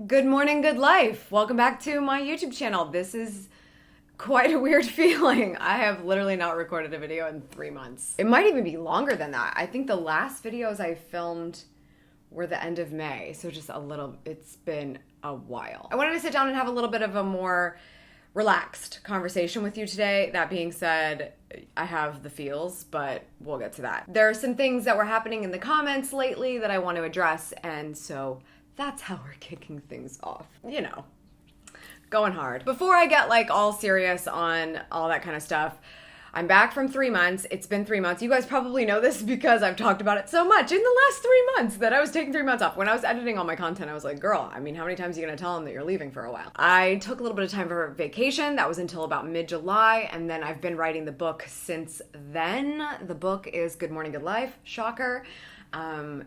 Good morning, good life. Welcome back to my YouTube channel. This is quite a weird feeling. I have literally not recorded a video in 3 months. It might even be longer than that. I think the last videos I filmed were the end of May, so just it's been a while. I wanted to sit down and have a little bit of a more relaxed conversation with you today. That being said, I have the feels, but we'll get to that. There are some things that were happening in the comments lately that I want to address, and so that's how we're kicking things off. You know, going hard. Before I get like all serious on all that kind of stuff, I'm back from 3 months. It's been 3 months. You guys probably know this because I've talked about it so much in the last 3 months that I was taking 3 months off. When I was editing all my content, I was like, girl, I mean, how many times are you gonna tell them that you're leaving for a while? I took a little bit of time for vacation. That was until about mid-July, and then I've been writing the book since then. The book is Good Morning, Good Life, shocker. I'm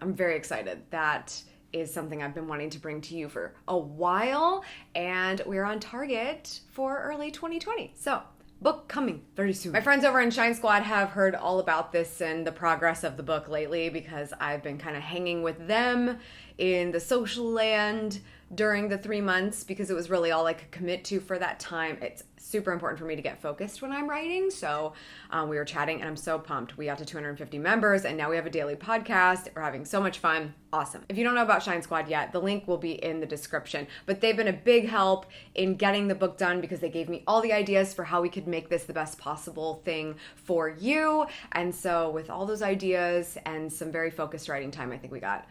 very excited. That is something I've been wanting to bring to you for a while, and we're on target for early 2020. So, book coming very soon. My friends over in Shine Squad have heard all about this and the progress of the book lately because I've been kind of hanging with them in the social land during the 3 months because it was really all I could commit to for that time. It's super important for me to get focused when I'm writing, so we were chatting and I'm so pumped. We got to 250 members and now we have a daily podcast. We're having so much fun. Awesome. If you don't know about Shine Squad yet, the link will be in the description, but they've been a big help in getting the book done because they gave me all the ideas for how we could make this the best possible thing for you. And so with all those ideas and some very focused writing time, I think we got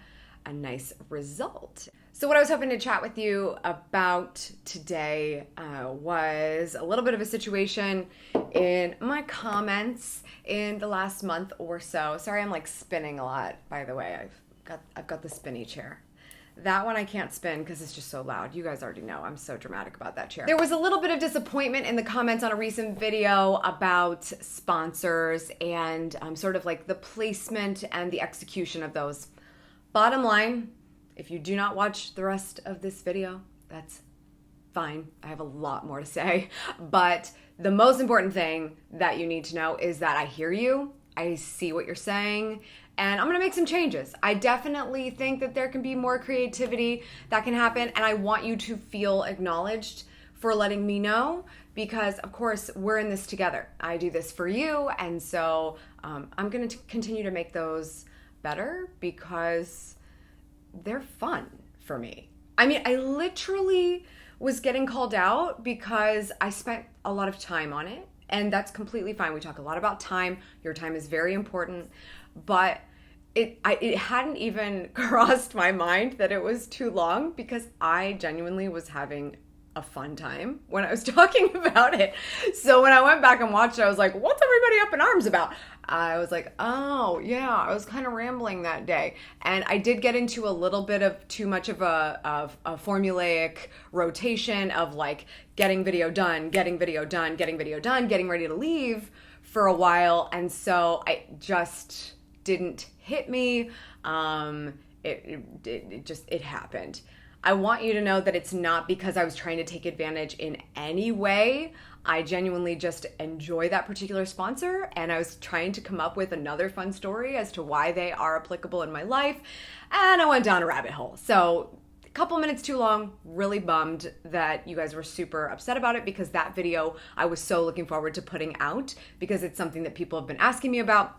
a nice result. So what I was hoping to chat with you about today was a little bit of a situation in my comments in the last month or so. Sorry, I'm like spinning a lot, by the way. I've got the spinny chair. That one I can't spin because it's just so loud. You guys already know I'm so dramatic about that chair. There was a little bit of disappointment in the comments on a recent video about sponsors and sort of like the placement and the execution of those. Bottom line, if you do not watch the rest of this video, that's fine. I have a lot more to say. But the most important thing that you need to know is that I hear you, I see what you're saying, and I'm gonna make some changes. I definitely think that there can be more creativity that can happen, and I want you to feel acknowledged for letting me know because, of course, we're in this together. I do this for you, and so I'm gonna continue to make those better because they're fun for me. I mean, I literally was getting called out because I spent a lot of time on it, and that's completely fine. We talk a lot about time. Your time is very important, but it hadn't even crossed my mind that it was too long because I genuinely was having a fun time when I was talking about it. So when I went back and watched it, I was like, what's everybody up in arms about? I was like, oh yeah, I was kind of rambling that day. And I did get into a little bit of too much of a formulaic rotation of like getting video done, getting video done, getting video done, getting ready to leave for a while. And so I just didn't hit me. It happened. I want you to know that it's not because I was trying to take advantage in any way. I genuinely just enjoy that particular sponsor, and I was trying to come up with another fun story as to why they are applicable in my life, and I went down a rabbit hole. So a couple minutes too long, really bummed that you guys were super upset about it because that video I was so looking forward to putting out because it's something that people have been asking me about.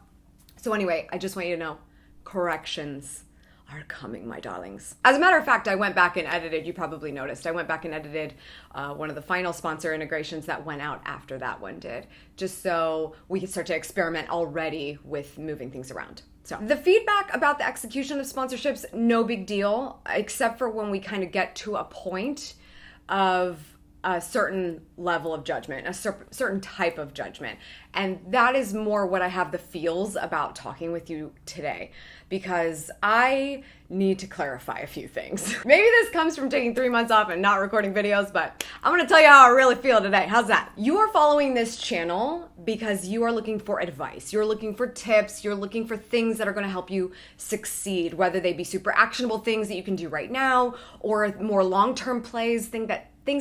So anyway, I just want you to know, corrections are coming, my darlings. As a matter of fact, I went back and edited, you probably noticed, I went back and edited one of the final sponsor integrations that went out after that one did, just so we could start to experiment already with moving things around. So the feedback about the execution of sponsorships, no big deal, except for when we kind of get to a point of a certain level of judgment, a certain type of judgment. And that is more what I have the feels about talking with you today, because I need to clarify a few things. Maybe this comes from taking 3 months off and not recording videos, but I'm gonna tell you how I really feel today. How's that? You are following this channel because you are looking for advice. You're looking for tips. You're looking for things that are gonna help you succeed, whether they be super actionable things that you can do right now or more long-term plays, things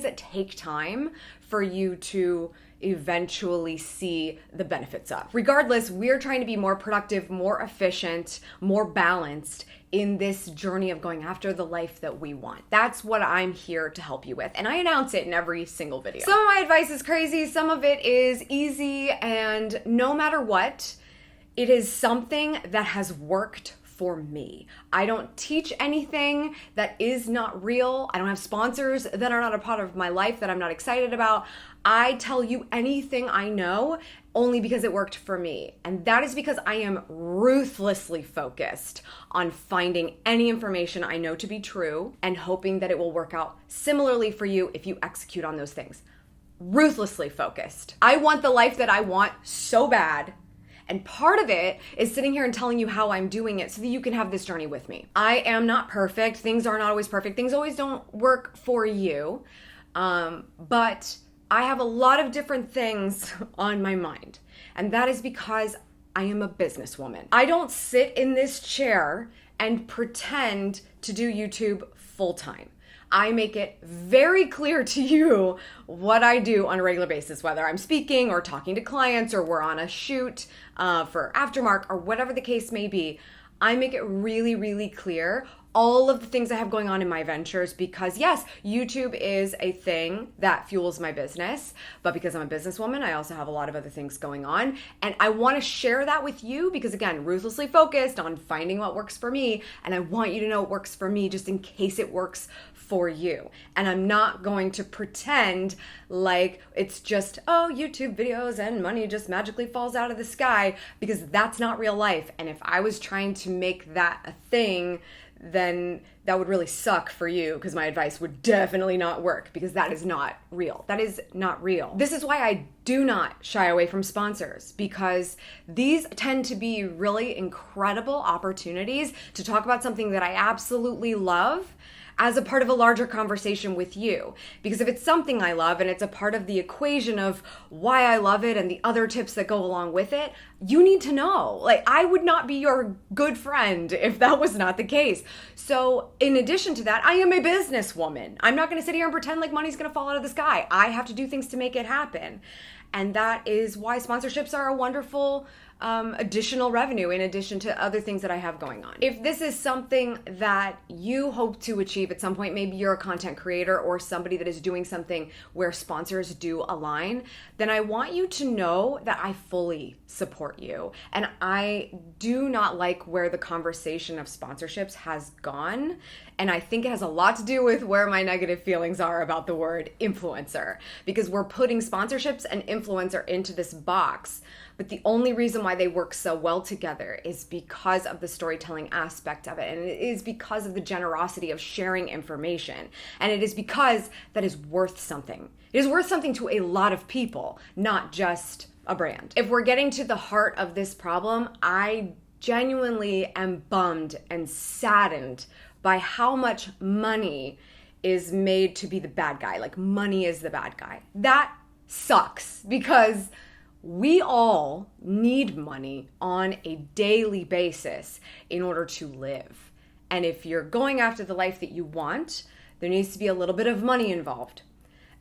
that take time for you to eventually see the benefits of. Regardless, we're trying to be more productive, more efficient, more balanced in this journey of going after the life that we want. That's what I'm here to help you with. And I announce it in every single video. Some of my advice is crazy, some of it is easy, and no matter what, it is something that has worked for me. I don't teach anything that is not real. I don't have sponsors that are not a part of my life that I'm not excited about. I tell you anything I know only because it worked for me. And that is because I am ruthlessly focused on finding any information I know to be true and hoping that it will work out similarly for you if you execute on those things. Ruthlessly focused. I want the life that I want so bad. And part of it is sitting here and telling you how I'm doing it so that you can have this journey with me. I am not perfect. Things are not always perfect. Things always don't work for you. But I have a lot of different things on my mind. And that is because I am a businesswoman. I don't sit in this chair and pretend to do YouTube full time. I make it very clear to you what I do on a regular basis, whether I'm speaking or talking to clients or we're on a shoot for Aftermark or whatever the case may be. I make it really, really clear all of the things I have going on in my ventures because yes, YouTube is a thing that fuels my business, but because I'm a businesswoman, I also have a lot of other things going on. And I want to share that with you because again, ruthlessly focused on finding what works for me. And I want you to know it works for me just in case it works for you. And I'm not going to pretend like it's just, oh, YouTube videos and money just magically falls out of the sky because that's not real life. And if I was trying to make that a thing, then that would really suck for you because my advice would definitely not work because that is not real. That is not real. This is why I do not shy away from sponsors because these tend to be really incredible opportunities to talk about something that I absolutely love as a part of a larger conversation with you. Because if it's something I love and it's a part of the equation of why I love it and the other tips that go along with it, you need to know. Like, I would not be your good friend if that was not the case. So in addition to that, I am a businesswoman. I'm not gonna sit here and pretend like money's gonna fall out of the sky. I have to do things to make it happen. And that is why sponsorships are a wonderful additional revenue in addition to other things that I have going on. If this is something that you hope to achieve at some point, maybe you're a content creator or somebody that is doing something where sponsors do align, then I want you to know that I fully support you. And I do not like where the conversation of sponsorships has gone. And I think it has a lot to do with where my negative feelings are about the word influencer, because we're putting sponsorships and influencer into this box. But the only reason why they work so well together is because of the storytelling aspect of it. And it is because of the generosity of sharing information. And it is because that is worth something. It is worth something to a lot of people, not just a brand. If we're getting to the heart of this problem, I genuinely am bummed and saddened by how much money is made to be the bad guy. Like, money is the bad guy. That sucks because we all need money on a daily basis in order to live. And if you're going after the life that you want, there needs to be a little bit of money involved.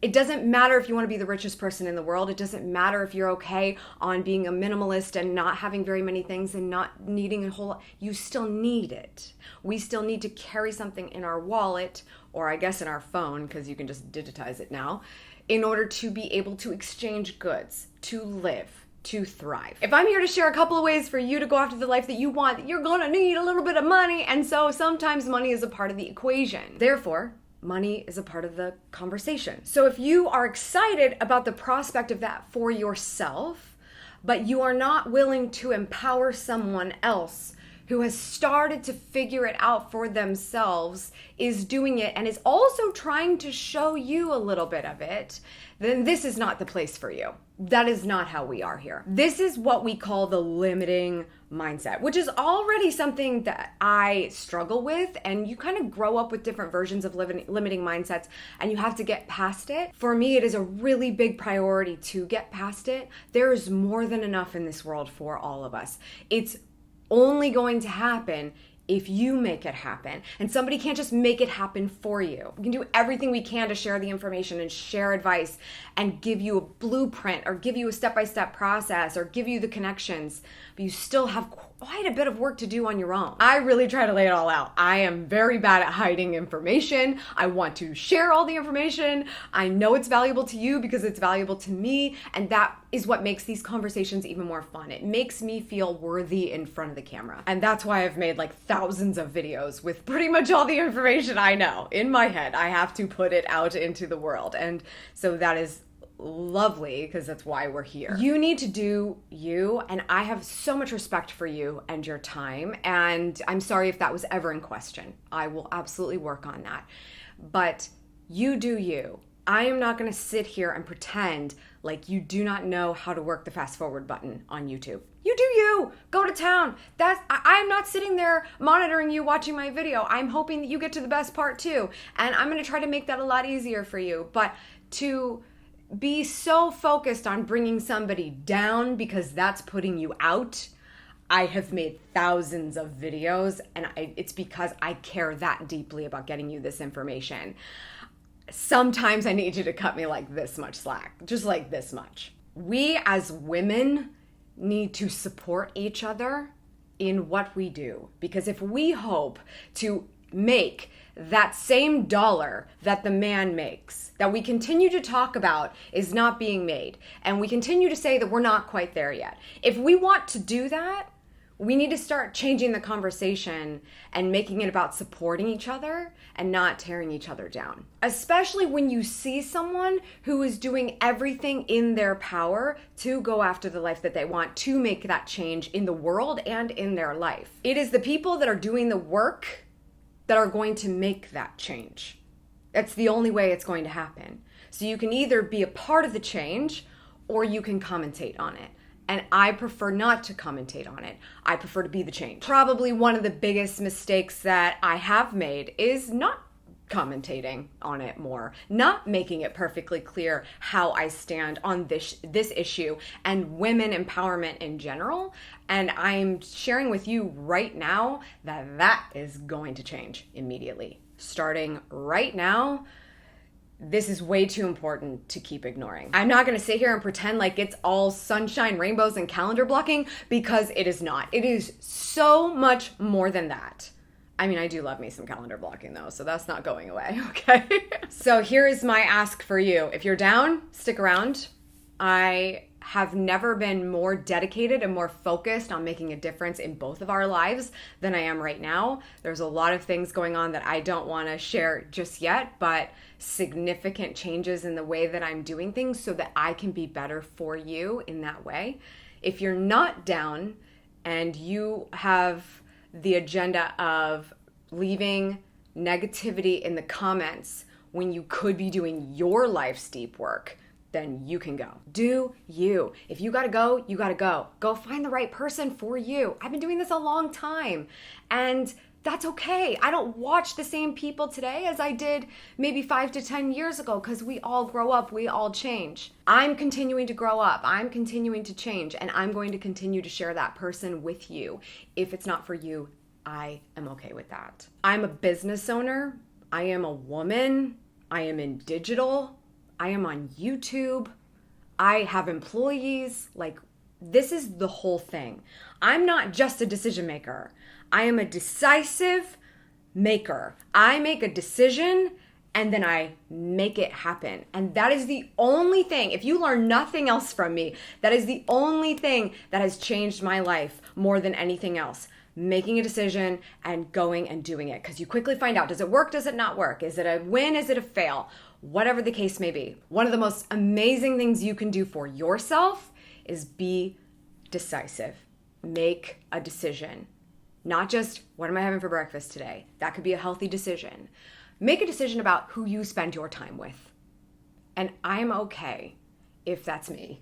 It doesn't matter if you want to be the richest person in the world. It doesn't matter if you're okay on being a minimalist and not having very many things and not needing a whole lot. You still need it. We still need to carry something in our wallet, or I guess in our phone, because you can just digitize it now, in order to be able to exchange goods, to live, to thrive. If I'm here to share a couple of ways for you to go after the life that you want, you're gonna need a little bit of money, and so sometimes money is a part of the equation. Therefore, money is a part of the conversation. So if you are excited about the prospect of that for yourself, but you are not willing to empower someone else who has started to figure it out for themselves, is doing it, and is also trying to show you a little bit of it, then this is not the place for you. That is not how we are here. This is what we call the limiting mindset, which is already something that I struggle with, and you kind of grow up with different versions of limiting mindsets, and you have to get past it. For me, it is a really big priority to get past it. There is more than enough in this world for all of us. It's only going to happen if you make it happen. And somebody can't just make it happen for you. We can do everything we can to share the information and share advice and give you a blueprint or give you a step-by-step process or give you the connections, but you still have quite a bit of work to do on your own. I really try to lay it all out. I am very bad at hiding information. I want to share all the information. I know it's valuable to you because it's valuable to me, and that is what makes these conversations even more fun. It makes me feel worthy in front of the camera. And that's why I've made like thousands of videos with pretty much all the information I know in my head. I have to put it out into the world. And so that is lovely because that's why we're here. You need to do you, and I have so much respect for you and your time, and I'm sorry if that was ever in question. I will absolutely work on that. But you do you. I am not going to sit here and pretend like you do not know how to work the fast forward button on YouTube. You do you. Go to town. I'm not sitting there monitoring you watching my video. I'm hoping that you get to the best part too. And I'm going to try to make that a lot easier for you. But to be so focused on bringing somebody down because that's putting you out, I have made thousands of videos, and it's because I care that deeply about getting you this information. Sometimes I need you to cut me like this much slack, just like this much. We as women need to support each other in what we do, because if we hope to make that same dollar that the man makes, that we continue to talk about is not being made, and we continue to say that we're not quite there yet. If we want to do that, we need to start changing the conversation and making it about supporting each other and not tearing each other down. Especially when you see someone who is doing everything in their power to go after the life that they want, to make that change in the world and in their life. It is the people that are doing the work that are going to make that change. That's the only way it's going to happen. So you can either be a part of the change or you can commentate on it. And I prefer not to commentate on it. I prefer to be the change. Probably one of the biggest mistakes that I have made is not commentating on it more, not making it perfectly clear how I stand on this issue and women empowerment in general. And I'm sharing with you right now that that is going to change immediately. Starting right now, this is way too important to keep ignoring. I'm not gonna sit here and pretend like it's all sunshine, rainbows, and calendar blocking, because it is not. It is so much more than that. I mean, I do love me some calendar blocking though, so that's not going away, okay? So here is my ask for you. If you're down, stick around. I have never been more dedicated and more focused on making a difference in both of our lives than I am right now. There's a lot of things going on that I don't want to share just yet, but significant changes in the way that I'm doing things so that I can be better for you in that way. If you're not down and you have the agenda of leaving negativity in the comments when you could be doing your life's deep work, then you can go. Do you. If you gotta go, you gotta go. Go find the right person for you. I've been doing this a long time, and that's okay. I don't watch the same people today as I did maybe 5 to 10 years ago, because we all grow up, we all change. I'm continuing to grow up, I'm continuing to change, and I'm going to continue to share that person with you. If it's not for you, I am okay with that. I'm a business owner, I am a woman, I am in digital, I am on YouTube, I have employees. Like, this is the whole thing. I'm not just a decision maker. I am a decisive maker. I make a decision and then I make it happen. And that is the only thing, if you learn nothing else from me, that is the only thing that has changed my life more than anything else. Making a decision and going and doing it. Because you quickly find out, does it work, does it not work? Is it a win, is it a fail? Whatever the case may be. One of the most amazing things you can do for yourself is be decisive. Make a decision. Not just, what am I having for breakfast today? That could be a healthy decision. Make a decision about who you spend your time with. And I'm okay if that's me.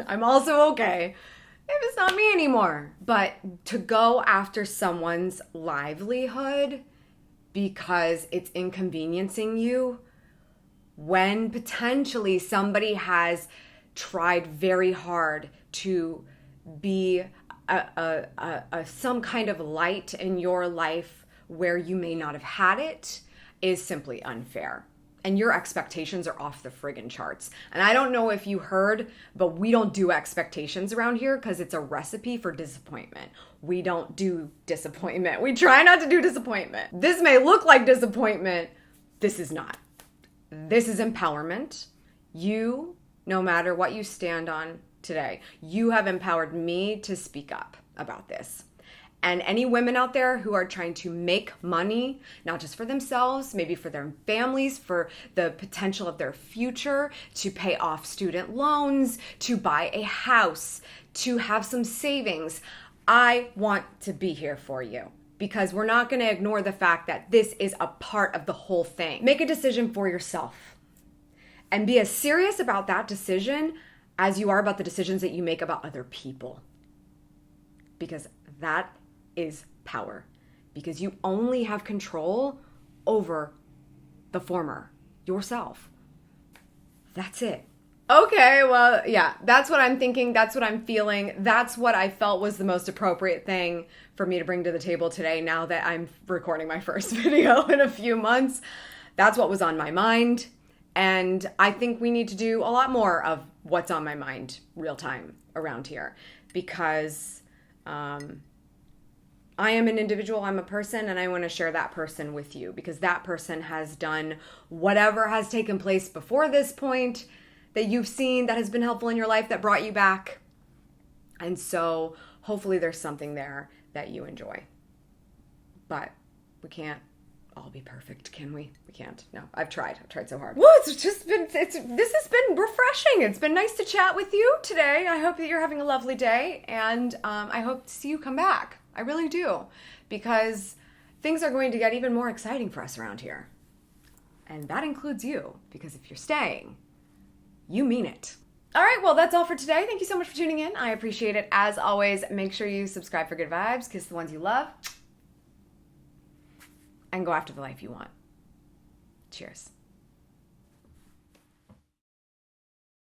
I'm also okay if it's not me anymore. But to go after someone's livelihood because it's inconveniencing you, when potentially somebody has tried very hard to be some kind of light in your life where you may not have had it is simply unfair. And your expectations are off the friggin' charts. And I don't know if you heard, but we don't do expectations around here because it's a recipe for disappointment. We don't do disappointment. We try not to do disappointment. This may look like disappointment. This is not. This is empowerment. You, no matter what you stand on today, you have empowered me to speak up about this. And any women out there who are trying to make money, not just for themselves, maybe for their families, for the potential of their future, to pay off student loans, to buy a house, to have some savings, I want to be here for you because we're not going to ignore the fact that this is a part of the whole thing. Make a decision for yourself and be as serious about that decision as you are about the decisions that you make about other people. Because that is power, because you only have control over the former, yourself. That's it. Okay, well, yeah, that's what I'm thinking. That's what I'm feeling. That's what I felt was the most appropriate thing for me to bring to the table today now that I'm recording my first video in a few months. That's what was on my mind. And I think we need to do a lot more of what's on my mind real time around here because I am an individual, I'm a person, and I want to share that person with you because that person has done whatever has taken place before this point that you've seen that has been helpful in your life that brought you back. And so hopefully there's something there that you enjoy. But we can't all be perfect, can we? We can't. No, I've tried so hard. Woo, this has been refreshing. It's been nice to chat with you today. I hope that you're having a lovely day, and I hope to see you come back. I really do, because things are going to get even more exciting for us around here. And that includes you, because if you're staying, you mean it. All right, well, that's all for today. Thank you so much for tuning in. I appreciate it. As always, make sure you subscribe for good vibes, kiss the ones you love, and go after the life you want. Cheers.